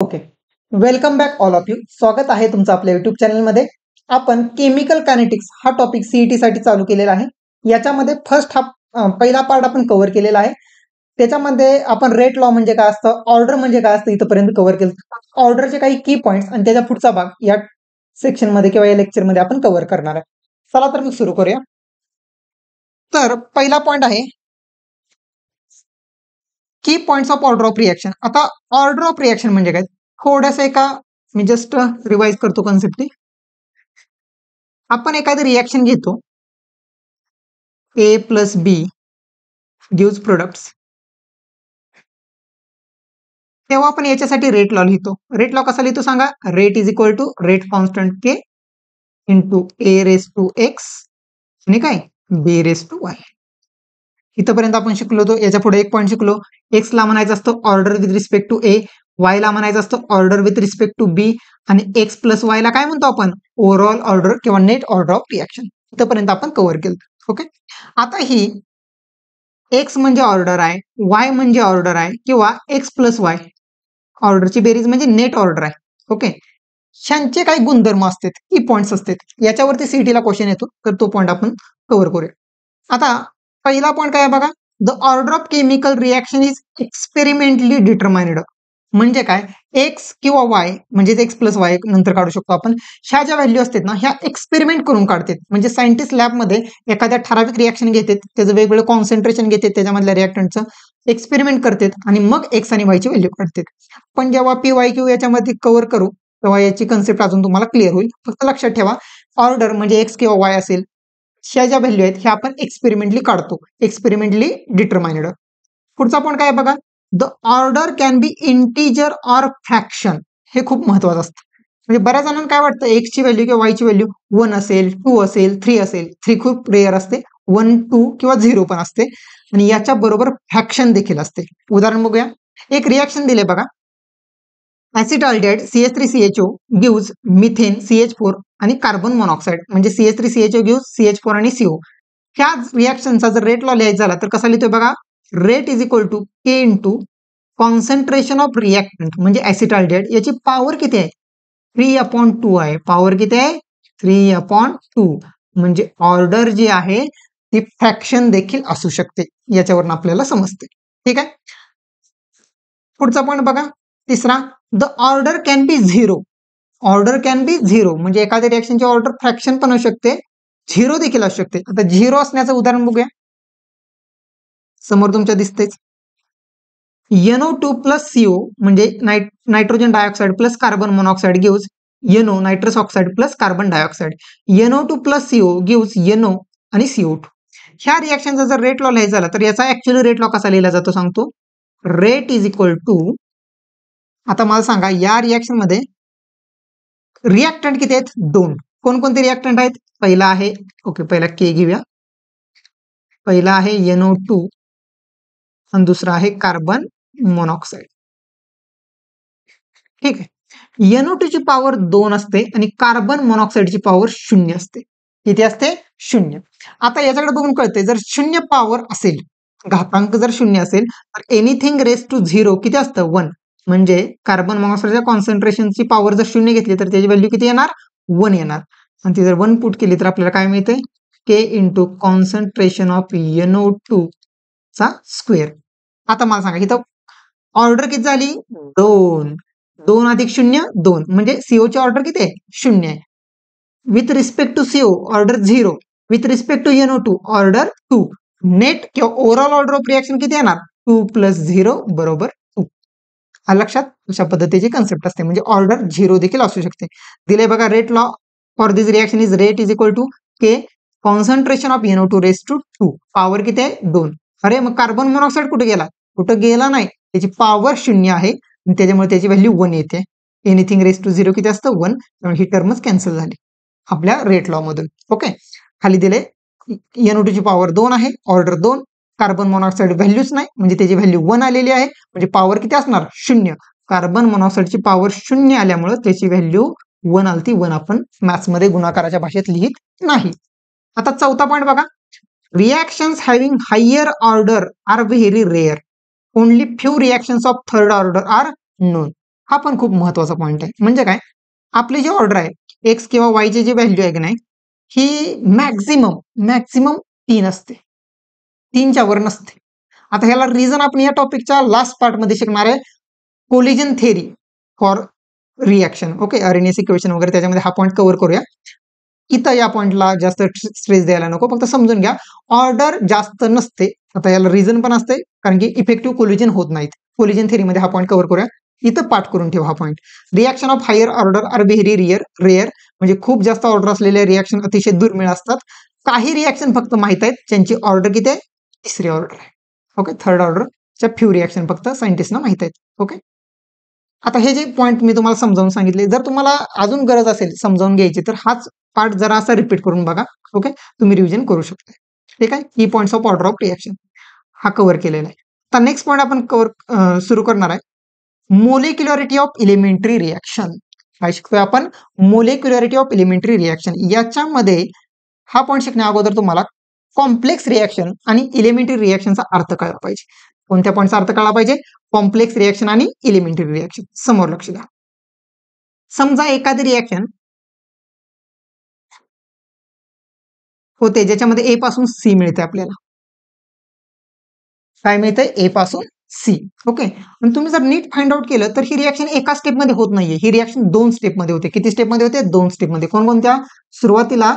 Okay. Welcome back all of you. स्वागत आहे तुमचं आपल्या युट्यूब चॅनलमध्ये. आपण केमिकल कायनेटिक्स हा टॉपिक सीईटी साठी चालू केलेला आहे. याच्यामध्ये फर्स्ट हा पहिला पार्ट आपण कव्हर केलेला आहे. त्याच्यामध्ये आपण रेट लॉ म्हणजे काय असतं, ऑर्डर म्हणजे काय असतं इथपर्यंत कव्हर केलं. ऑर्डरचे काही की पॉइंट्स आणि त्याचा पुढचा भाग या सेक्शन मध्ये किंवा या लेक्चर मध्ये आपण कव्हर करणार आहे. चला तर मग सुरू करूया. तर पहिला पॉइंट आहे की points of order of reaction. आता ऑर्डर ऑफ रिएक्शन म्हणजे काय, थोडंसं एका मी जस्ट रिवाइज करतो कॉन्सेप्ट. आपण एखादी रिएक्शन घेतो, A plus B gives products, तेव्हा आपण याच्यासाठी रेट लॉ लिहितो. रेट लॉ कसा लिहितो सांगा, rate is equal to rate constant K into A raise to X आणि काय बी रेस टू वाय. इथपर्यंत आपण शिकलो. तो याच्या पुढे एक पॉईंट शिकलो, एक्स ला म्हणायचं असतं order with respect to A, Y ला म्हणायचं असतं order with respect to B, आणि एक्स प्लस वाय ला काय म्हणतो आपण, ओव्हरऑल ऑर्डर किंवा नेट ऑर्डर ऑफ रिएक्शन. इथपर्यंत आपण कव्हर केलं. ओके. आता ही एक्स म्हणजे ऑर्डर आहे, वाय म्हणजे ऑर्डर आहे, किंवा एक्स प्लस वाय ऑर्डरची बेरीज म्हणजे नेट ऑर्डर आहे. ओके. ह्यांचे काही गुणधर्म असतात, की पॉइंट्स असतात, याच्यावरती सीईटीला क्वेश्चन येतो, तर तो पॉइंट आपण कव्हर करूया. आता पहिला पॉइंट काय आहे बघा, the order of chemical reaction is experimentally determined. म्हणजे काय, एक्स किंवा वाय म्हणजे एक्स प्लस वाय नंतर काढू शकतो आपण. ह्या ज्या व्हॅल्यू असतात ना, ह्या एक्सपेरिमेंट करून काढतात. म्हणजे सायंटिस्ट लॅबमध्ये एखाद्या ठराविक रिएक्शन घेतात, त्याचं वेगवेगळं कॉन्सन्ट्रेशन घेतात, त्याच्यामधल्या रिएक्टंटचं एक्सपेरिमेंट करतात आणि मग एक्स आणि वायची व्हॅल्यू काढतात. पण जेव्हा पी वाय क्यू याच्यामध्ये कव्हर करू तेव्हा याची कन्सेप्ट अजून तुम्हाला क्लिअर होईल. फक्त लक्षात ठेवा, ऑर्डर म्हणजे एक्स किंवा वाय असेल, ह्या ज्या व्हॅल्यू आहेत ह्या आपण एक्सपेरिमेंटली काढतो, एक्सपेरिमेंटली डिटरमाइन्ड. पुढचा पॉईंट काय बघा, the order can be integer or fraction. हे खूप महत्वाचं असतं. म्हणजे बऱ्याच जणांना काय वाटतं, एक्स ची व्हॅल्यू किंवा वाय ची व्हॅल्यू 1 असेल, 2 असेल, 3 असेल. 3 खूप रेअर असते, 1, 2 किंवा 0 पण असते, आणि याच्या बरोबर फ्रॅक्शन देखील असते. उदाहरण बघूया. एक रिएक्शन दिले बघा, ऍसिटाल्डेहाइड CH3CHO गिव्स मिथेन CH4 आणि कार्बन मोनॉक्साईड म्हणजे CH3CHO गिव्स CH4 आणि CO. ह्या रिएक्शनचा जर रेट लॉ लिहायचा झाला तर कसा लिहितोय बघा, rate is equal to K into concentration of reactant म्हणजे ऍसिटाल्डेहाइड, याची पॉवर किती आहे, 3/2 आहे. पॉवर किती आहे, 3/2. म्हणजे ऑर्डर जी आहे ती फ्रॅक्शन देखील असू शकते, याच्यावरून आपल्याला समजते. ठीक आहे. पुढचा पॉईंट बघा, तिसरा, the order can be zero. Order can be zero म्हणजे एखाद्या रिएक्शनची ऑर्डर फ्रॅक्शन पण असू शकते, झिरो देखील असू शकते. आता झिरो असण्याचं उदाहरण बघूया, समोर तुमच्या दिसतेच. NO2 प्लस CO म्हणजे nitrogen dioxide plus carbon monoxide gives NO nitrous oxide plus carbon dioxide. NO2 plus CO gives NO आणि CO2. ह्या रिएक्शनचा जर रेट लॉ लिहायचा झाला तर याचा ऍक्च्युअली रेट लॉ कसा लिहिला जातो सांगतो, रेट इज इक्वल टू, आता मला सांगा या रिएक्शन मध्ये रिएक्टंट किती आहेत, 2. कोणकोणते रिएक्टंट आहेत, पहिला आहे, ओके पहिला के घेऊया, पहिला आहे NO2 आणि दुसरा आहे कार्बन मोनॉक्साईड. ठीक आहे. NO2 ची पॉवर 2 असते आणि कार्बन मोनॉक्साईडची पॉवर 0 असते. किती असते, 0. आता याच्याकडे बघून कळते, जर 0 पॉवर असेल, घातांक जर 0 असेल तर एनिथिंग रेस टू 0 किती असतं, 1. म्हणजे कार्बन मोनॉक्साईडच्या कॉन्सन्ट्रेशनची पॉवर जर 0 घेतली तर त्याची व्हॅल्यू किती येणार, 1 येणार. आणि ती जर 1 पुट केली तर आपल्याला काय मिळते, के इंटू कॉन्सन्ट्रेशन ऑफ NO2 चा स्क्वेअर. आता मला सांगा इथं ऑर्डर किती झाली, 2. 2 अधिक 0 2 म्हणजे CO ची ऑर्डर किती आहे, 0 आहे. With respect to CO order 0, with respect to NO2 order 2. Net किंवा ओव्हरऑल ऑर्डर ऑफ रिएक्शन किती येणार, 2 + 0 बरोबर 2. लक्षात, अशा पद्धतीची कन्सेप्ट असते. म्हणजे ऑर्डर 0 देखील असू शकते. दिले बघा, rate law for this reaction is rate is equal to K concentration of NO2 raise to 2. Power किती आहे, 2. अरे मग कार्बन मोनॉक्साईड कुठे गेला, कुठं गेला नाही, त्याची पॉवर 0 आहे आणि त्याच्यामुळे त्याची व्हॅल्यू 1 येते. एनिथिंग रेस टू 0 किती असतं, 1. त्यामुळे ही टर्मच कॅन्सल झाली आपल्या रेट लॉ मधून. ओके. खाली दिले NO2 ची पॉवर 2 आहे, ऑर्डर 2. कार्बन मोनॉक्साईड व्हॅल्यूच नाही म्हणजे त्याची व्हॅल्यू 1 आलेली आहे, म्हणजे पॉवर किती असणार, 0. कार्बन मोनॉक्साईडची पॉवर 0 आल्यामुळे त्याची व्हॅल्यू 1 आलती. 1 आपण मॅथ्स मध्ये गुणाकाराच्या भाषेत लिहित नाही. आता चौथा पॉईंट बघा, reactions having higher order are very rare. Only few reactions of third order are known. हा पण खूप महत्वाचा पॉईंट आहे. म्हणजे काय, आपली जी ऑर्डर आहे एक्स किंवा वायची जी व्हॅल्यू आहे की नाही, ही मॅक्झिमम 3 असते, 3च्या वर नसते. आता ह्याला रिझन आपण या टॉपिकच्या लास्ट पार्टमध्ये शिकणार आहे, collision theory for reaction. Okay, RNS equation वगैरे त्याच्यामध्ये हा पॉईंट कव्हर करूया. इथं या पॉईंटला जास्त स्ट्रेस द्यायला नको, फक्त समजून घ्या ऑर्डर जास्त नसते. आता याला रिझन पण असते, कारण की इफेक्टिव्ह कोलिजन होत नाहीत. कोलिजन थेरीमध्ये हा पॉईंट कव्हर करूया. इथं पाठ करून ठेवा हा point. Reaction of higher order are very rare, म्हणजे खूप जास्त ऑर्डर असलेले रिॲक्शन अतिशय दुर्मिळ असतात. काही रिॲक्शन फक्त माहित आहेत ज्यांची ऑर्डर किती आहे, तिसरी ऑर्डर आहे. ओके, थर्ड ऑर्डरच्या फ्यू रिॲक्शन फक्त सायंटिस्टना माहित आहेत. ओके, आता हे जे पॉईंट मी तुम्हाला समजावून सांगितले, जर तुम्हाला अजून गरज असेल समजावून घ्यायची तर हाच पार्ट जरा असा रिपीट करून बघा. ओके, तुम्ही रिव्हिजन करू शकता. ठीक आहे, की points of order of reaction हा कव्हर केलेला आहे. आता नेक्स्ट पॉईंट आपण सुरू करणार आहे, मोलेक्युलरिटी ऑफ इलिमेंटरी रिॲक्शन. काय शिकतोय आपण, मोलेक्युलरिटी ऑफ इलिमेंटरी रिॲक्शन. याच्यामध्ये हा पॉईंट शिकण्या अगोदर तुम्हाला कॉम्प्लेक्स रिॲक्शन आणि इलिमेंटरी रिॲक्शनचा अर्थ कळला पाहिजे. कोणत्या पॉईंटचा अर्थ कळला पाहिजे, कॉम्प्लेक्स रिॲक्शन आणि इलिमेंटरी रिॲक्शन. समोर लक्ष द्या. समजा एखादी रिॲक्शन होते ज्याच्यामध्ये ए पासून सी मिळते, आपल्याला काय मिळतंय, ए पासून सी. ओके, आणि तुम्ही जर नीट फाइंड आउट केलं तर ही रिॲक्शन एका स्टेपमध्ये होत नाहीये, ही रिॲक्शन 2 स्टेपमध्ये होते. किती स्टेपमध्ये होते, 2 स्टेपमध्ये. कोणकोणत्या, सुरुवातीला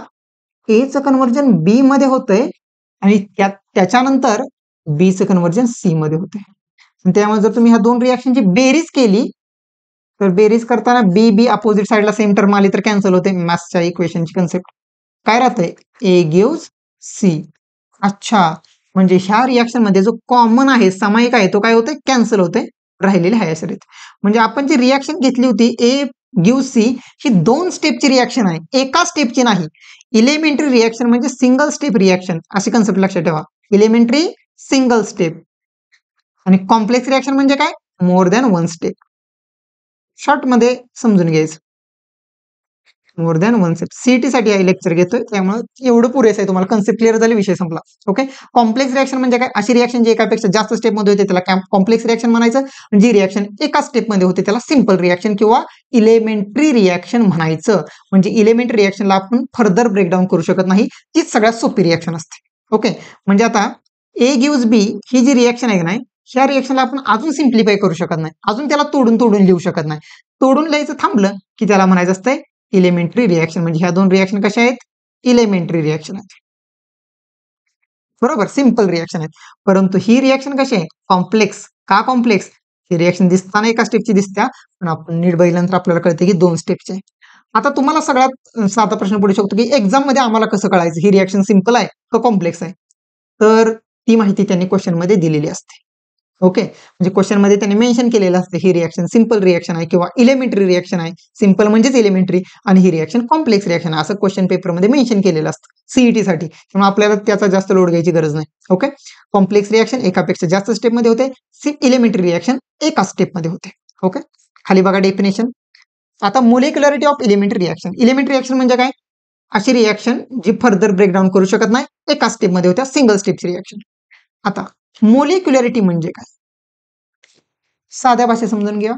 एचं कन्व्हर्जन बी मध्ये होतंय आणि त्याच्यानंतर बीचं कन्व्हर्जन सी मध्ये होते. त्यामुळे जर तुम्ही ह्या दोन रिॲक्शनची बेरीज केली तर बेरीज करताना बी बी अपोजिट साईडला सेम टर्म आली तर कॅन्सल होते. मॅथ्सच्या इक्वेशनची कन्सेप्ट काय राहतंय, ए गिव्स सी. अच्छा, म्हणजे ह्या रिॲक्शन मध्ये जो कॉमन आहे, सामायिक आहे, तो काय होतोय, कॅन्सल होतोय, राहिलेले आहे असे. म्हणजे आपण जी रिॲक्शन घेतली होती ए गिव्ह सी, ही 2 स्टेपची रिॲक्शन आहे, एका स्टेपची नाही. इलिमेंटरी रिॲक्शन म्हणजे सिंगल स्टेप रिॲक्शन, अशी कन्सेप्ट लक्षात ठेवा. इलिमेंटरी सिंगल स्टेप आणि कॉम्प्लेक्स रिॲक्शन म्हणजे काय, मोर दॅन 1 स्टेप. शॉर्ट मध्ये समजून घ्यायचं, मोर दॅन 1 स्टेप. सीईटी साठी हा लेक्चर घेतोय, त्यामुळे एवढं पुरेसं आहे. तुम्हाला कन्सेप्ट क्लिअर झाली, विषय संपला. ओके, कॉम्प्लेक्स रिॲक्शन म्हणजे काय, अशी रिॲक्शन जी एकापेक्षा जास्त स्टेपमध्ये होते त्याला कॉम्प्लेक्स रिॲक्शन म्हणायचं. जी रिॲक्शन एका स्टेपमध्ये होते त्याला सिंपल रिॲक्शन किंवा इलिमेंटरी रिॲक्शन म्हणायचं. म्हणजे इलिमेंटरी रिॲक्शनला आपण फर्दर ब्रेकडाऊन करू शकत नाही, तीच सगळ्यात सोपी रिॲक्शन असते. ओके, म्हणजे आता A gives B he G reaction आहे ना, ह्या रिॲक्शनला आपण अजून सिम्प्लिफाय करू शकत नाही, अजून त्याला तोडून लिहू शकत नाही. तोडून लिहायचं थांबलं की त्याला म्हणायचं असतंय इलिमेंटरी रिॲक्शन. म्हणजे ह्या दोन रिॲक्शन कशा आहेत, इलिमेंटरी रिॲक्शन आहेत. बरोबर, सिंपल रिॲक्शन आहेत. परंतु ही रिॲक्शन कशी आहे, कॉम्प्लेक्स. का कॉम्प्लेक्स, ही रिॲक्शन दिसताना एका स्टेपची दिसत्या, पण आपण नीट बघितल्यानंतर आपल्याला कळते की 2 स्टेपची आहे. आता तुम्हाला सगळ्यात साधा प्रश्न पडू शकतो की एक्झाम मध्ये आम्हाला कसं कळायचं ही रिॲक्शन सिंपल आहे का कॉम्प्लेक्स आहे. तर ती माहिती त्यांनी क्वेश्चन मध्ये दिलेली असते. ओके, म्हणजे क्वेश्चन मध्ये त्यांनी मेन्शन केलेलं असते ही रिॲक्शन सिंपल रिॲक्शन आहे किंवा इलिमेंटरी रिॲक्शन आहे. सिंपल म्हणजेच इलिमेंटरी आणि ही रिॲक्शन कॉम्प्लेक्स रिॲक्शन आहे, असं क्वेश्चन पेपर मध्ये मेन्शन केलेलं असतं सीईटी साठी. त्यामुळे आपल्याला त्याचा जास्त लोड घ्यायची गरज नाही. ओके, कॉम्प्लेक्स रिॲक्शन एकापेक्षा जास्त स्टेपमध्ये होते, इलिमेंटरी रिॲक्शन एका स्टेपमध्ये होते. ओके, खाली बघा डेफिनेशन. आता molecularity of elementary reaction. Elementary reaction म्हणजे काय, अशी रिॲक्शन जी फर्दर ब्रेकडाऊन करू शकत नाही, एका स्टेपमध्ये होत्या, सिंगल स्टेपची रिॲक्शन. आता मोलेक्युलरिटी म्हणजे काय, साध्या भाषेत समजून घ्या.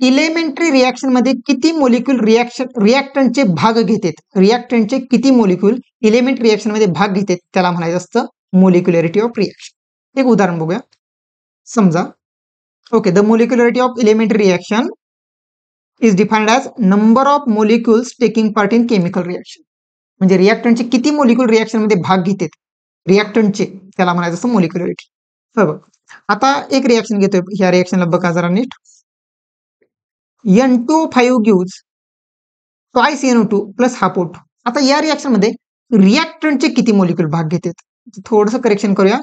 इलिमेंटरी रिॲक्शन मध्ये किती मोलिक्यूल रिॲक्टंटचे भाग घेतात, रिॲक्टंटचे किती मोलिक्यूल इलिमेंटरी रिॲक्शन मध्ये भाग घेतात, त्याला म्हणायचं असतं मोलेक्युलरिटी ऑफ रिॲक्शन. एक उदाहरण बघूया. समजा, okay, the molecularity of elementary reaction is defined as number of molecules taking part in chemical reaction. म्हणजे रिॲक्टंटचे किती मोलिक्यूल रिॲक्शन मध्ये भाग घेतात, रिॲक्टंटचे, त्याला म्हणायचं असतं मोलिक्युलरिटी. बघ, आता एक रिॲक्शन घेतोय, ह्या रिॲक्शनला बघा जरा नीट. N2O5 gives twice NO2 plus half O2. आता या रिॲक्शन मध्ये रिॲक्टंटचे किती मोलिक्यूल भाग घेतात, थोडंसं करेक्शन करूया.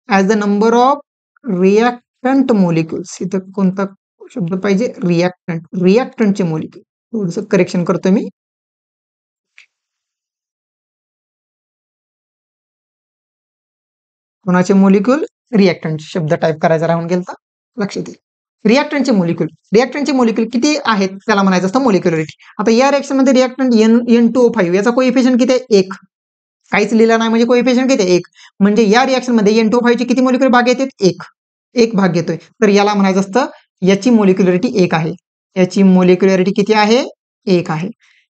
As the number of reactant molecules, इथं कोणता शब्द पाहिजे, रिॲक्टंटचे मोलिक्यूल. थोडंसं करेक्शन करतोय मी. कोणाचे मोलिक्यूल, रिॲक्टंटचे शब्द टाईप करायचा राहून गेलता, लक्षात येईल. रिॲक्टंटचे मोलिक्यूल किती आहेत त्याला म्हणायचं असतं मोलिक्युलरिटी. आता या रिॲक्शन मध्ये रिॲक्टंट N2O5 याचा कोइफिशियंट किती आहे, 1. काहीच लिहिलं नाही म्हणजे कोइफिशियंट किती आहे, 1. म्हणजे या रिॲक्शन मध्ये N2O5 चे किती मोलिक्युलर भाग येतात, 1 भाग घेतोय. तर याला म्हणायचं असतं याची मोलिक्युलरिटी 1 आहे. याची मोलिक्युलॅरिटी किती आहे? 1 आहे.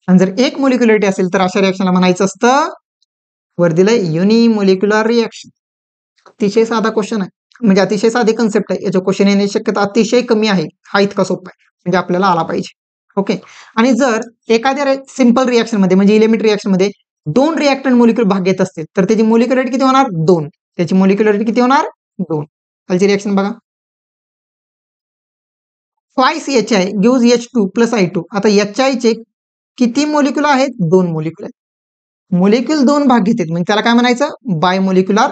आणि जर 1 मोलिक्युलॅरिटी असेल तर अशा रिएक्शनला म्हणायचं असतं, वर दिलंय युनिमोलिक्युलर रिएक्शन. अतिशय साधा क्वेश्चन आहे, म्हणजे अतिशय साधी कन्सेप्ट आहे. याच्या क्वेश्चन येण्याची शक्यता अतिशय कमी आहे. हा इतका सोपा आहे, म्हणजे आपल्याला आला पाहिजे. ओके. आणि जर एखाद्या सिंपल रिएक्शन मध्ये म्हणजे इलेमेंट रिएक्शन मध्ये 2 रिएक्टंट मोलिक्युल भाग घेत असतील तर त्याची मोलिक्युलॅरिटी किती होणार? 2. त्याची मोलिक्युलॅरिटी किती होणार? 2. खालची रिएक्शन बघा. Twice HI gives H2 plus I2. आता HI चे किती मोलिक्युल आहेत? 2 मोलिक्युल आहेत. मोलिक्युल 2 भाग घेतात म्हणजे त्याला काय म्हणायचं? बायमोलिक्युलर.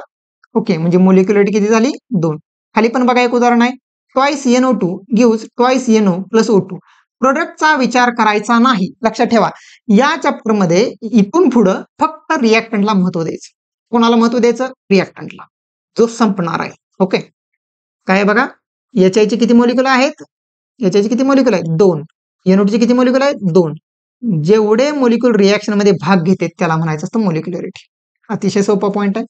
ओके, म्हणजे मोलिक्युलॅरिटी किती झाली? 2. खाली पण बघा एक उदाहरण आहे. Twice NO2 gives twice NO plus O2. प्रोडक्टचा विचार करायचा नाही. लक्षात ठेवा, या चॅप्टर मध्ये इथून पुढं फक्त रिएक्टंटला महत्व द्यायचं. कोणाला महत्व द्यायचं? रिएक्टंटला, जो संपणार आहे. ओके, काय बघा, HI चे किती मोलिक्युल आहेत? HI चे किती मोलिक्युल आहेत? 2. NO2 चे किती मोलिक्युल आहेत? 2. जेवढे मोलिक्युल रिएक्शन मध्ये भाग घेतात त्याला म्हणायचं असतं मोलिक्युलॅरिटी. अतिशय सोपा पॉईंट आहे.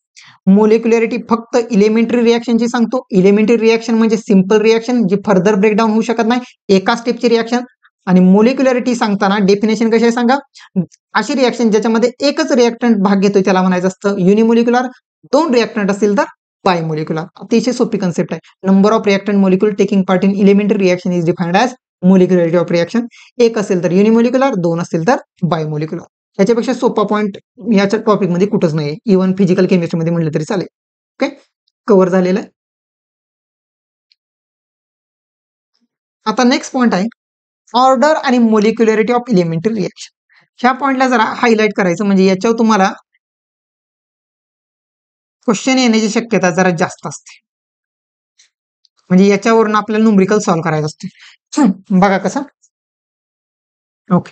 मोलिक्युलॅरिटी फक्त इलेमेंटरी रिएक्शनची सांगतो. इलेमेंटरी रिएक्शन म्हणजे सिंपल रिएक्शन जी फर्दर ब्रेकडाऊन होऊ शकत नाही, एका स्टेपची रिएक्शन. आणि मोलिक्युलॅरिटी सांगताना डेफिनेशन कशी आहे सांगा? अशी रिएक्शन ज्याच्यामध्ये एकच रिएक्टंट भाग घेतोय त्याला म्हणायचं असतं युनिमोलिक्युलर. 2 रिएक्टंट असतील तर बायमोलिक्युलर. अतिशय सोपी कन्सेप्ट आहे. Number of reactant molecule taking part in elementary reaction is defined as molecularity of reaction. 1 असेल तर युनिमोलिक्युलर, 2 असेल तर बायमोलिक्युलर. याच्यापेक्षा सोपा पॉईंट याच्या टॉपिक मध्ये कुठंच नाही. इव्हन फिजिकल केमिस्ट्री मध्ये म्हणलं तरी चालेल. ओके, कव्हर झालेलं आहे. आता नेक्स्ट पॉईंट आहे ऑर्डर आणि मोलिक्युलॅरिटी ऑफ इलेमेंटरी रिएक्शन. ह्या पॉईंटला जरा हायलाइट करायचं, म्हणजे याच्यावर तुम्हाला क्वेश्चन येण्याची शक्यता जरा जास्त असते. म्हणजे याच्यावरून आपल्याला न्यूमरिकल सॉल्व्ह करायचं असते. बघा कसं. ओके,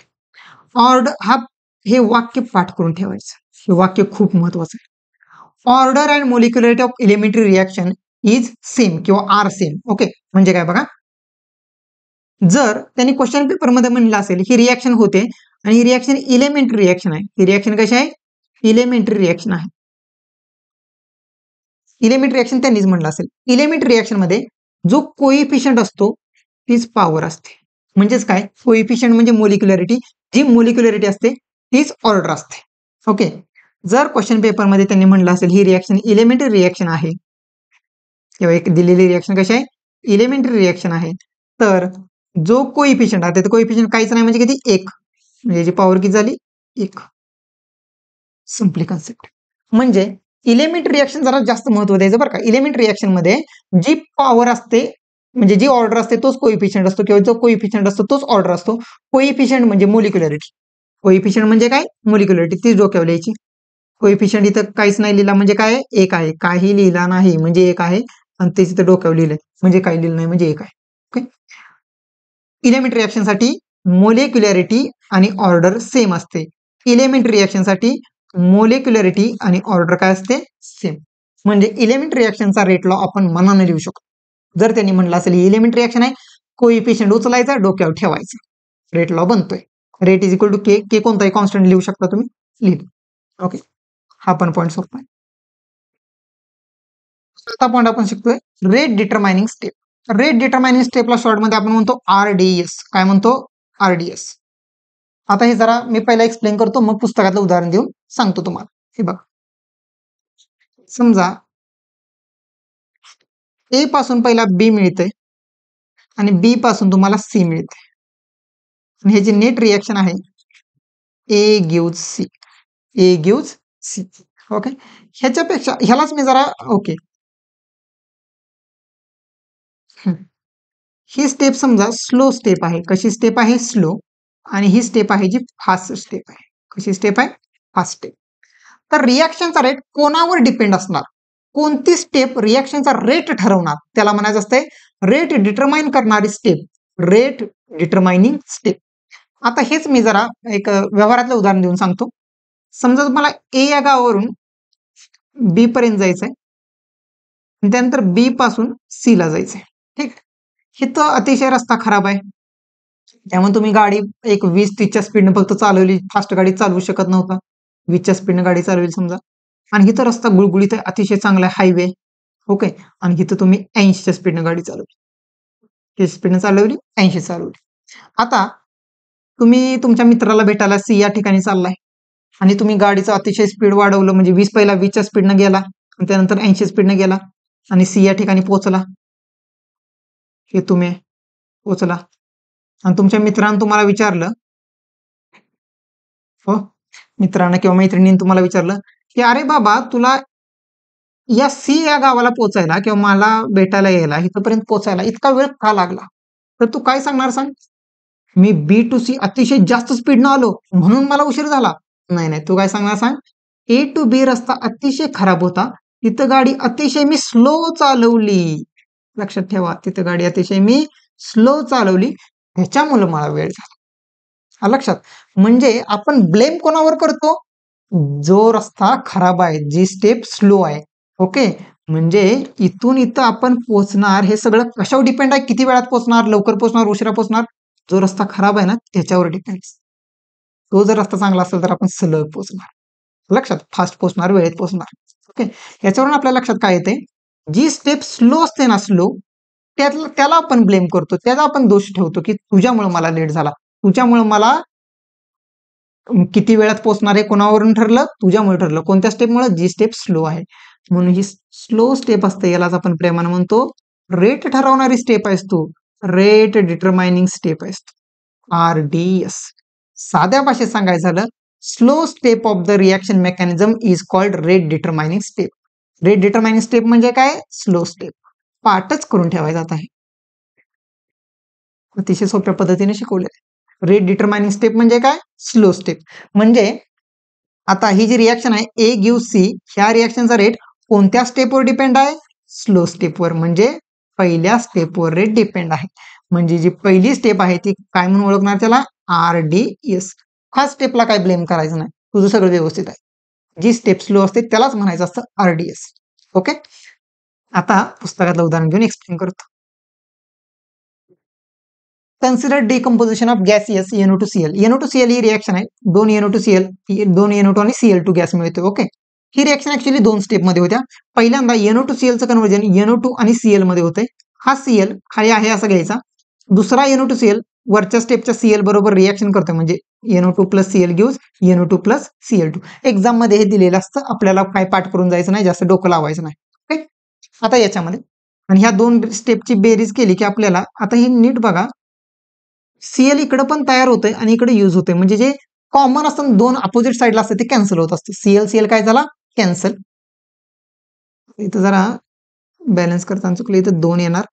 ऑर्डर हे वाक्य पाठ करून ठेवायचं. हे वाक्य खूप महत्वाचं आहे. Order and molecularity of elementary reaction is same किंवा आर सेम. ओके, म्हणजे काय बघा, जर त्यांनी क्वेश्चन पेपर मध्ये म्हणलं असेल ही रिएक्शन होते आणि ही रिएक्शन इलेमेंटरी रिएक्शन आहे. ही रिएक्शन कशी आहे? इलेमेंटरी रिएक्शन आहे. इलेमेंटरी रिएक्शन त्यांनीच म्हणलं असेल. इलेमेंटरी रिएक्शन मध्ये जो कोइफिशियंट असतो तीच पॉवर असते. म्हणजेच काय? कोइफिशियंट म्हणजे मोलिक्युलॅरिटी. जी मोलिक्युलॅरिटी असते तीच ऑर्डर असते. ओके, जर क्वेश्चन पेपर मध्ये त्यांनी म्हणलं असेल ही रिएक्शन इलेमेंटरी रिएक्शन आहे किंवा एक दिलेली रिएक्शन कशी आहे? इलेमेंटरी रिएक्शन आहे, तर जो कोइफिशियंट आहे ते कोइफिशियंट काहीच नाही म्हणजे किती? 1. म्हणजे याची पॉवर किती झाली? 1. Simply concept. म्हणजे इलेमेंटरी रिएक्शन जरा जास्त महत्व द्यायचं बरं का. इलेमेंटरी रिएक्शन मध्ये जी पॉवर असते म्हणजे जी ऑर्डर असते तोच कोइफिशियंट असतो किंवा जो कोइफिशियंट असतो तोच ऑर्डर असतो. कोइफिशियंट म्हणजे मोलिक्युलॅरिटी. कोइफिशियंट म्हणजे काय? मोलिक्युलॅरिटी. तीच डोक्यावर लिहायची. कोइफिशियंट इथं काहीच नाही लिहिला म्हणजे काय? 1 आहे. काही लिहिला नाही म्हणजे 1 आहे. आणि तेच इथं डोक्यावर लिहिलंय म्हणजे काही लिहिलं नाही म्हणजे 1 आहे. ओके, इलेमेंटरी रिएक्शन साठी मोलिक्युलॅरिटी आणि ऑर्डर सेम असते. इलेमेंटरी रिएक्शन साठी मोलिक्युलॅरिटी आणि ऑर्डर काय असते? सेम. म्हणजे इलेमेंटरी रिएक्शनचा रेट लॉ आपण मनाने लिहू शकतो. जर त्यांनी म्हणलं असेल इलेमेंटरी रिएक्शन आहे, कोइफिशियंट उचलायचा, डोक्यावर ठेवायचं, रेट लॉ बनतोय. Rate is equal to K. K कोणताही कॉन्स्टंट लिहू शकता तुम्ही, लिहितो. ओके, हा पण पॉईंट सोपा आहे. आता पॉईंट आपण शिकतोय rate determining step. Rate determining स्टेपला शॉर्ट मध्ये आपण म्हणतो RDS. काय म्हणतो? RDS. आता हे जरा मी पहिला एक्सप्लेन करतो, मग पुस्तकातलं उदाहरण देऊन सांगतो तुम्हाला. हे बघा, समजा A पासून पहिला B मिळतंय आणि B पासून तुम्हाला C मिळते. आणि ह्याची नेट रिएक्शन आहे A gives C. A gives C. Okay, ह्याच्यापेक्षा ह्यालाच मी जरा ओके, ही स्टेप समजा स्लो स्टेप आहे. कशी स्टेप आहे? स्लो. आणि ही स्टेप आहे जी फास्ट स्टेप आहे. कशी स्टेप आहे? Fast step. तर रिएक्शनचा रेट कोणावर डिपेंड असणार? कोणती स्टेप रिएक्शनचा रेट ठरवणार त्याला म्हणायचं असते रेट डिटरमाइन करणारी स्टेप. Rate determining step. आता हेच मी जरा एक व्यवहारातलं उदाहरण देऊन सांगतो. समजा तुम्हाला A या गावावरून B पर्यंत जायचंय, त्यानंतर B पासून C ला जायचंय. ठीक, इथं अतिशय रस्ता खराब आहे, त्यामुळे तुम्ही गाडी एक 20-30च्या स्पीडने फक्त चालवली. फास्ट गाडी चालवू शकत नव्हता. 20च्या स्पीडने गाडी चालवली समजा. आणि इथं रस्ता गुळगुळीत आहे, अतिशय चांगला हायवे. ओके, आणि इथं तुम्ही 80च्या स्पीडने गाडी चालवली. 30 स्पीडने चालवली, 80 चालवली. आता तुम्ही तुमच्या मित्राला भेटायला सी या ठिकाणी चाललाय आणि तुम्ही गाडीचं अतिशय स्पीड वाढवलं, म्हणजे 20 पहिला 20च्या स्पीडनं गेला आणि त्यानंतर 80 स्पीडनं गेला आणि सी या ठिकाणी पोहोचला. हे तुम्ही पोहोचला आणि तुमच्या मित्रानं तुम्हाला विचारलं, हो, मित्रानं किंवा मैत्रिणीने तुम्हाला विचारलं की अरे बाबा, तुला या सी या गावाला पोहोचायला किंवा मला भेटायला यायला इथपर्यंत पोहोचायला इतका वेळ का लागला? तर तू काय सांगणार सांग? मी बी टू सी अतिशय जास्त स्पीडनं आलो म्हणून मला उशीर झाला. नाही नाही, तू काय सांगणार सांग? ए टू बी रस्ता अतिशय खराब होता, तिथं गाडी अतिशय मी स्लो चालवली. लक्षात ठेवा, तिथं गाडी अतिशय मी स्लो चालवली, ह्याच्यामुळे मला वेळ झाला. लक्षात. म्हणजे आपण ब्लेम कोणावर करतो? जो रस्ता खराब आहे, जी स्टेप स्लो आहे. ओके, म्हणजे इथून इथं आपण पोहोचणार हे सगळं कशावर डिपेंड आहे? किती वेळात पोहोचणार, लवकर पोहोचणार, उशिरा पोहोचणार? जो रस्ता खराब आहे ना त्याच्यावर डिपेंड. तो जर रस्ता चांगला असेल तर आपण सलग पोहोचणार. लक्षात, फास्ट पोहोचणार, वेळेत पोहोचणार. ओके, याच्यावरून आपल्या लक्षात काय येते? जी स्टेप स्लो असते ना, स्लो, त्याला आपण ब्लेम करतो, त्याचा आपण दोष ठेवतो की तुझ्यामुळे मला लेट झाला, तुझ्यामुळे मला किती वेळात पोहोचणार हे कोणावरून ठरलं? तुझ्यामुळे ठरलं. कोणत्या स्टेपमुळे? जी स्टेप स्लो आहे. म्हणून ही स्लो स्टेप असते, यालाच आपण प्रेमाने म्हणतो रेट ठरवणारी स्टेप आहेस तू, रेट डिटरमाइनिंग स्टेप आहेस तू, RDS. साध्या भाषेत सांगायचं झालं, slow step of the reaction mechanism is called rate determining step. Rate determining step म्हणजे काय? Slow step. पाठच करून ठेवायचा आहे, अतिशय सोप्या पद्धतीने शिकवले. रेट डिटरमाइनिंग स्टेप म्हणजे काय? Slow step. म्हणजे आता ही जी रिॲक्शन आहे ए गिव्ह सी, ह्या रिॲक्शनचा रेट कोणत्या स्टेपवर डिपेंड आहे? स्लो स्टेपवर. म्हणजे पहिल्या स्टेपवर रेट डिपेंड आहे. म्हणजे जी पहिली स्टेप आहे ती काय म्हणून ओळखणार? त्याला RDS. हा स्टेपला काय ब्लेम करायचं नाही, तुझं सगळं व्यवस्थित आहे. जी स्टेप स्लो असते त्यालाच म्हणायचं असतं RDS. ओके, आता पुस्तकातलं उदाहरण घेऊन एक्सप्लेन करतो. Consider decomposition of gaseous NO2Cl. NO2Cl he reaction आहे, 2 NO2Cl, 2 NO2 आणि Cl2 गॅस मिळते. ओके, ही रिॲक्शन ऍक्च्युअली 2 स्टेपमध्ये होत्या. पहिल्यांदा NO2Cl चं कन्व्हर्जन NO2 आणि Cl मध्ये होते. हा Cl खाली आहे असा घ्यायचा. दुसरा NO2Cl वरच्या स्टेपच्या Cl बरोबर रिॲक्शन करतोय, म्हणजे NO2 plus Cl gives NO2 plus Cl2. Exam मध्ये हे दिलेलं असतं, आपल्याला काय पाठ करून जायचं नाही, जास्त डोकं लावायचं नाही. ओके, आता याच्यामध्ये आणि ह्या 2 स्टेपची बेरीज केली की आपल्याला, आता ही नीट बघा, Cl इकडे पण तयार होतंय आणि इकडे युज होतंय, म्हणजे जे कॉमन असतं 2 अपोजिट साईडला असतं ते कॅन्सल होत असतं. Cl काय झाला? कॅन्सल. इथं जरा बॅलन्स करताना चुकलं, इथं 2 येणार,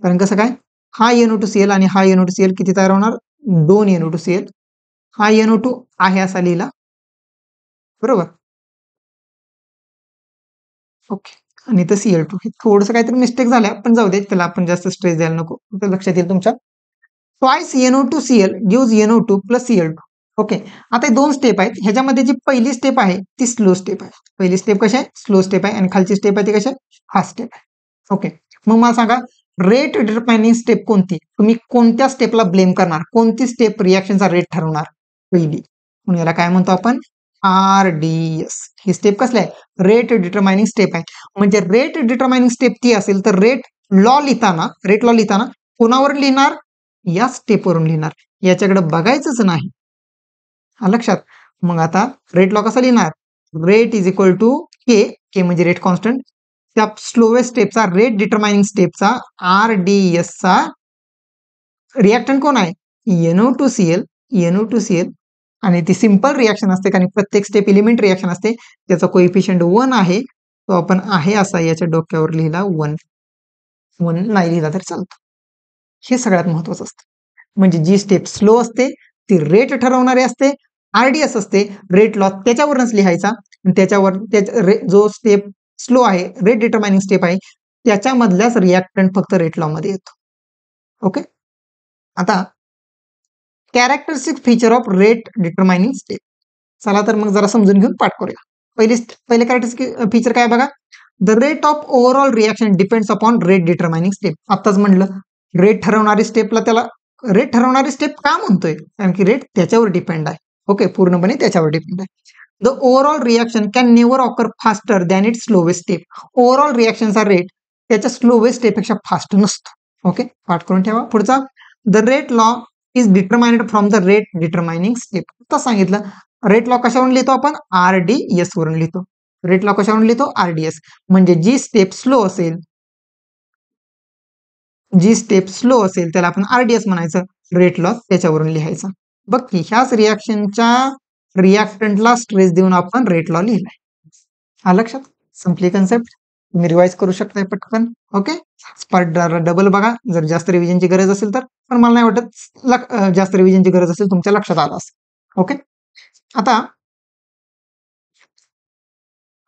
कारण कसं काय, हा NO2Cl आणि हा NO2Cl किती तयार होणार? 2 NO2Cl. हा NO2 आहे असा लिहिला, बरोबर. ओके, आणि इथं Cl2. हे थोडंसं काहीतरी मिस्टेक झाल्या, पण जाऊ दे, त्याला आपण जास्त स्ट्रेस द्यायला नको, लक्षात येईल तुमच्या. Twice NO2Cl gives NO2 plus Cl2. Okay, आता हे 2 स्टेप आहेत, ह्याच्यामध्ये जी पहिली स्टेप आहे ती स्लो स्टेप आहे. पहिली स्टेप कशी आहे? स्लो स्टेप आहे, आणि खालची स्टेप आहे ती कशी आहे? फास्ट स्टेप आहे. ओके, मग मला सांगा रेट डिटरमाइनिंग स्टेप कोणती? तुम्ही कोणत्या स्टेपला ब्लेम करणार? कोणती स्टेप रिॲक्शनचा रेट ठरवणार? पहिली. म्हणून याला काय म्हणतो आपण? RDS. ही स्टेप कसली आहे? रेट डिटरमाइनिंग स्टेप आहे. म्हणजे रेट डिटरमाइनिंग स्टेप ती असेल तर रेट लॉ लिहिताना कोणावर लिहिणार? या स्टेपवरून लिहिणार, याच्याकडे बघायचंच नाही. लक्षात. मग आता रेट लॉ कसा लिहिणार? रेट इज इक्वल टू के म्हणजे रेट कॉन्स्टंट, त्या स्लोवेस्ट स्टेपचा, रेट डिटरमाइनिंग स्टेपचा RDS चा रिॲक्टंट कोण आहे? NO2Cl. आणि ती सिंपल रिॲक्शन असते, कारण प्रत्येक स्टेप एलिमेंट रिॲक्शन असते, त्याचा कोइफिशियंट 1 आहे, तो आपण आहे असा याच्या डोक्यावर लिहिला 1 नाही लिहिला तरी चालतो. हे सगळ्यात महत्वाचं असतं. म्हणजे जी स्टेप स्लो असते ती रेट ठरवणारी असते, RDS असते, रेट लॉ त्याच्यावरूनच लिहायचा, त्याच्यावर जो स्टेप स्लो आहे, रेट डिटरमाइनिंग स्टेप आहे, त्याच्यामधल्याच रिॲक्टंट फक्त रेट लॉ मध्ये येतो. ओके, आता characteristic feature of rate determining step. चला तर मग जरा समजून घेऊन पाठ करूया. पहिले कॅरेक्टरिस्टिक फीचर काय बघा? The rate of overall reaction depends upon rate determining step. आताच म्हणलं, रेट ठरवणारी स्टेपला त्याला रेट ठरवणारी स्टेप का म्हणतोय? कारण की रेट त्याच्यावर डिपेंड आहे. ओके, पूर्णपणे त्याच्यावर डिपेंड आहे. The overall reaction can never occur faster than it slowest step. Overall रिॲक्शनचा रेट त्याच्या स्लोवेस्ट स्टेपपेक्षा फास्ट नसतो. ओके, पाठ करून ठेवा. पुढचा, the rate law is determined from the rate determining step. आता सांगितलं रेट लॉ कशावरून लिहितो आपण, RDS वरून लिहितो. रेट लॉ कशावरून लिहितो, RDS. म्हणजे जी स्टेप स्लो असेल, त्याला आपण RDS म्हणायचं, रेट लॉ त्याच्यावरून लिहायचा. बघ की ह्याच रिॲक्शनच्या रिॲक्टंटला स्ट्रेस देऊन आपण रेट लॉ लिहिलाय. हा लक्षात, संपली कन्सेप्ट. तुम्ही रिवाइज करू शकताय पटकन. ओके, पार्ट डबल बघा जर जास्त रिव्हिजनची गरज असेल तर, पण मला नाही वाटत जास्त रिव्हिजनची गरज असेल, तुमच्या लक्षात आलं असेल. ओके, आता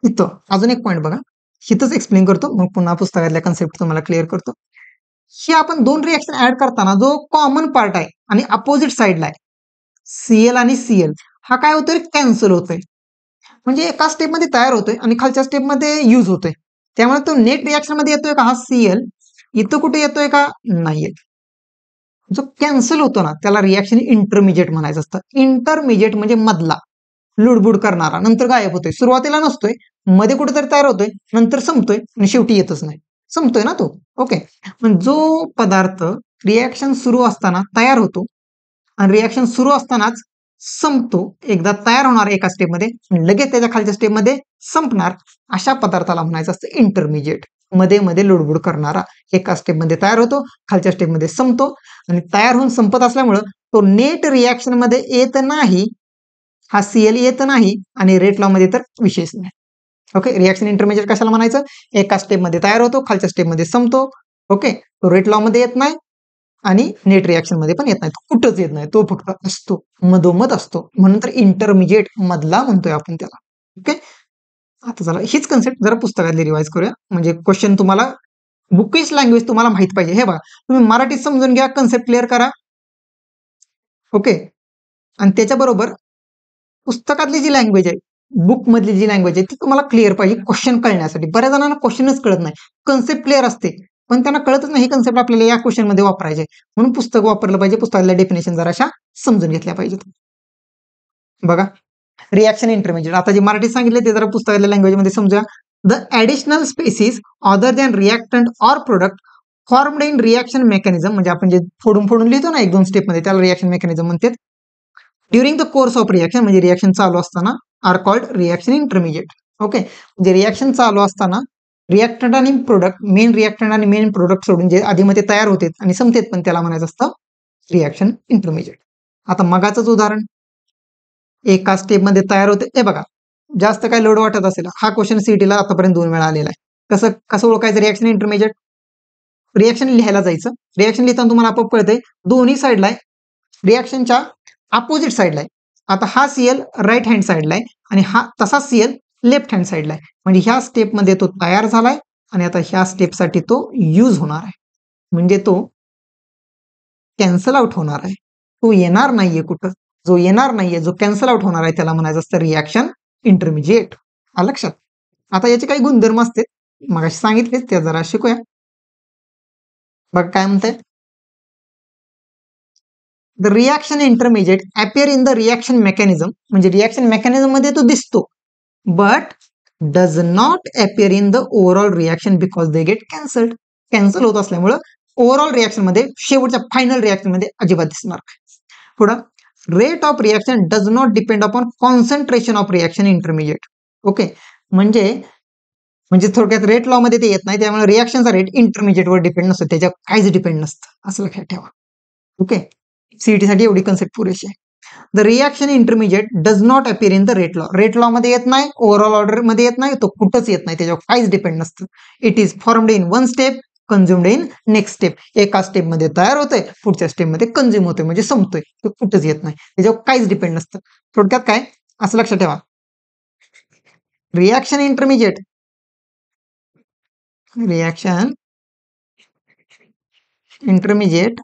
इथं अजून एक पॉईंट बघा, इथंच एक्सप्लेन करतो, मग पुन्हा पुस्तकातल्या कन्सेप्ट तुम्हाला क्लिअर करतो. ही आपण दोन रिॲक्शन ऍड करताना जो कॉमन पार्ट आहे आणि अपोजिट साईडला आहे, Cl आणि Cl, हा काय होतोय, कॅन्सल होतोय. म्हणजे एका स्टेपमध्ये तयार होतोय आणि खालच्या स्टेपमध्ये युज होतोय. त्यामुळे तो नेट रिॲक्शन मध्ये येतोय का हा Cl, इथं कुठे येतोय का, नाही येत. जो कॅन्सल होतो ना त्याला रिॲक्शन इंटरमिजिएट म्हणायचं असतं. इंटरमिजिएट म्हणजे मधला, लुडबुड करणारा, नंतर गायब होतोय. सुरुवातीला नसतोय, मध्ये कुठेतरी तयार होतोय, नंतर संपतोय आणि शेवटी येतच नाही. संपतोय ना तो. ओके, पण जो पदार्थ रिॲक्शन सुरू असताना तयार होतो आणि रिॲक्शन सुरू असतानाच संपतो, एकदा तयार होणार एका स्टेपमध्ये लगेच त्याच्या खालच्या स्टेपमध्ये संपणार, अशा पदार्थाला म्हणायचं असतं इंटरमिजिएट. मध्ये मध्ये लुडबुड करणारा, एका स्टेपमध्ये तयार होतो, खालच्या स्टेपमध्ये संपतो आणि तयार होऊन संपत असल्यामुळं तो नेट रिॲक्शन मध्ये येत नाही, हा Cl येत नाही आणि रेट लॉ मध्ये तर विशेष नाही. ओके, रिॲक्शन इंटरमिजिएट कशाला म्हणायचं, एका स्टेपमध्ये तयार होतो, खालच्या स्टेपमध्ये संपतो. ओके, तो रेट लॉ मध्ये येत नाही आणि नेट रिॲक्शन मध्ये पण येत नाही, तो कुठंच येत नाही, तो फक्त असतो, मधोमध असतो, म्हणून तर इंटरमिजिएट, मधला म्हणतोय आपण त्याला. ओके, आता चला हीच कन्सेप्ट जरा पुस्तकातली रिवाइज करूया, म्हणजे क्वेश्चन तुम्हाला बुकिश लँग्वेज तुम्हाला माहित पाहिजे. हे बघा, तुम्ही मराठीत समजून घ्या, कन्सेप्ट क्लिअर करा. ओके, आणि त्याच्याबरोबर पुस्तकातली जी लँग्वेज आहे, बुक मधली जी लँग्वेज आहे ती तुम्हाला क्लिअर पाहिजे क्वेश्चन कळण्यासाठी. बऱ्याच जणांना क्वेश्चनच कळत नाही, कन्सेप्ट क्लिअर असते पण त्यांना कळतच नाही ही कन्सेप्ट आपल्याला या क्वेश्चन मध्ये वापरायचे, म्हणून पुस्तक वापरलं पाहिजे, पुस्तकातल्या डेफिनेशन जराशा समजून घेतल्या पाहिजेत. बघा, रिॲक्शन इंटरमिजिएट, आता जे मराठीत सांगितले ते जरा पुस्तकातल्या लँग्वेज मध्ये समजा. The additional species other than reactant or product formed in reaction mechanism, म्हणजे आपण जे फोडून फोडून लिहितो ना एक दोन स्टेप मध्ये, त्याला रिॲक्शन मेकॅनिझम म्हणतात. During the course of reaction, म्हणजे रिॲक्शन चालू असताना, are called reaction intermediate. Okay, म्हणजे रिॲक्शन चालू असताना रिॲक्टंट आणि प्रोडक्ट, मेन रिॲक्टंट आणि मेन प्रोडक्ट सोडून जे आधीमध्ये तयार होते आणि संपतेत पण, त्याला म्हणायचं असतं रिॲक्शन इंटरमिजिएट. आता मगाचंच उदाहरण, एका स्टेपमध्ये तयार होते, हे बघा जास्त काय लोड वाटत असेल, हा क्वेश्चन सीईटीला आतापर्यंत 2 वेळा आलेला आहे. कसं ओळखायचं रिॲक्शन इंटरमिजिएट, रिॲक्शन लिहायला जायचं, रिॲक्शन लिहिताना तुम्हाला आपोआप कळतंय दोन्ही साईडला आहे, रिॲक्शनच्या अपोजिट साईडला आहे. आता हा Cl राईट हँड साईडला आहे आणि हा तसा Cl लेफ्ट हँड साईडला आहे, म्हणजे ह्या स्टेपमध्ये तो तयार झालाय आणि आता ह्या स्टेपसाठी तो यूज होणार आहे, म्हणजे तो कॅन्सल आउट होणार आहे, तो येणार नाहीये कुठं. जो येणार नाहीये, जो कॅन्सल आउट होणार आहे, त्याला म्हणायचं असतं रिॲक्शन इंटरमिजिएट. लक्षात. आता याचे काही गुणधर्म असते, मगाशी सांगितले, त्या जरा शिकूया. बघ काय म्हणतंय, the reaction intermediate appear in the reaction mechanism, म्हणजे रिॲक्शन मेकॅनिझम मध्ये तो दिसतो, but does not appear in the overall reaction because they get cancelled. Cancel होत असल्यामुळं ओव्हरऑल रिॲक्शन मध्ये, शेवटच्या फायनल रिॲक्शन मध्ये अजिबात दिसणार नाही. पुढं, rate of reaction does not depend upon concentration of reaction intermediate. Okay, म्हणजे थोडक्यात रेट लॉ मध्ये ते येत नाही, त्यामुळे रिॲक्शनचा रेट इंटरमिजिएट वर डिपेंड नसतो, त्याच्यावर काहीच डिपेंड नसतं, असं लक्षात ठेवा. ओके, सीईटी साठी एवढी कन्सेप्ट पुरेशी आहे. The reaction intermediate does not appear in the rate law. Rate law मध्ये येत नाही, ओव्हरऑल ऑर्डर मध्ये येत नाही, तो कुठंच येत नाही, त्याच्यावर काहीच डिपेंड नसतं. It is formed in one step, consumed in next step. एका स्टेप मध्ये तयार होतोय, पुढच्या स्टेप मध्ये कन्झ्युम होतोय, म्हणजे संपतोय, तो कुठंच येत नाही, त्याच्यावर काहीच डिपेंड नसतं. थोडक्यात काय, असं लक्षात ठेवा, रिॲक्शन इंटरमिजिएट, रिॲक्शन इंटरमिजिएट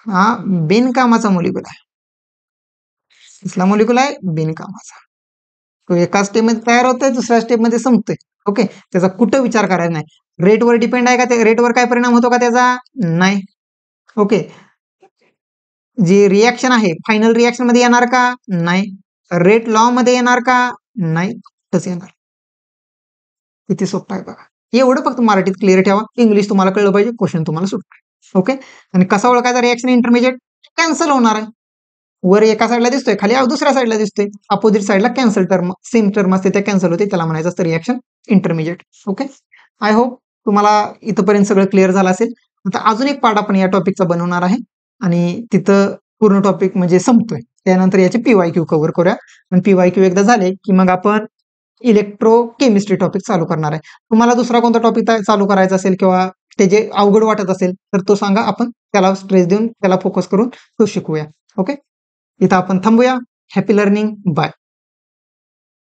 हा बिनकामाचा मोलिक्युल आहे. कसला मोलिक्युल आहे, बिनकामाचा. तो एका स्टेप मध्ये तयार होतोय, दुसऱ्या स्टेप मध्ये संपतोय. ओके, त्याचा कुठं विचार करायचा नाही. रेटवर डिपेंड आहे का, ते रेटवर काय परिणाम होतो का त्याचा, नाही. ओके, जे रिॲक्शन आहे फायनल रिॲक्शन मध्ये येणार का, नाही. रेट लॉ मध्ये येणार का, नाही, कुठंच येणार. किती सोपं आहे बघा. एवढं फक्त मराठीत क्लिअर ठेवा, इंग्लिश तुम्हाला कळलं पाहिजे, क्वेश्चन तुम्हाला सुटणार. ओके. आणि कसा ओळखायचा रिएक्शन इंटरमिजिएट? कॅन्सल होणार आहे. वर एका साईडला दिसतोय, खाली दुसऱ्या साईडला दिसतोय. अपोजिट साईडला कॅन्सल टर्म, सेम टर्म असते त्या कॅन्सल होते, त्याला म्हणायचं असतं reaction intermediate. Okay. I hope तुम्हाला इथपर्यंत सगळं क्लिअर झालं असेल. आता अजून एक पार्ट आपण या टॉपिकचा बनवणार आहे आणि तिथं पूर्ण टॉपिक म्हणजे संपतोय. त्यानंतर याचे PYQ कव्हर करूया. आणि PYQ एकदा झाले की मग आपण इलेक्ट्रोकेमिस्ट्री टॉपिक चालू करणार आहे. तुम्हाला दुसरा कोणता टॉपिक चालू करायचा असेल किंवा ते जे अवघड वाटत असेल तर तो सांगा, आपण त्याला स्ट्रेस देऊन त्याला फोकस करून तो शिकूया. ओके. इथं आपण थांबूया. Happy learning. बाय.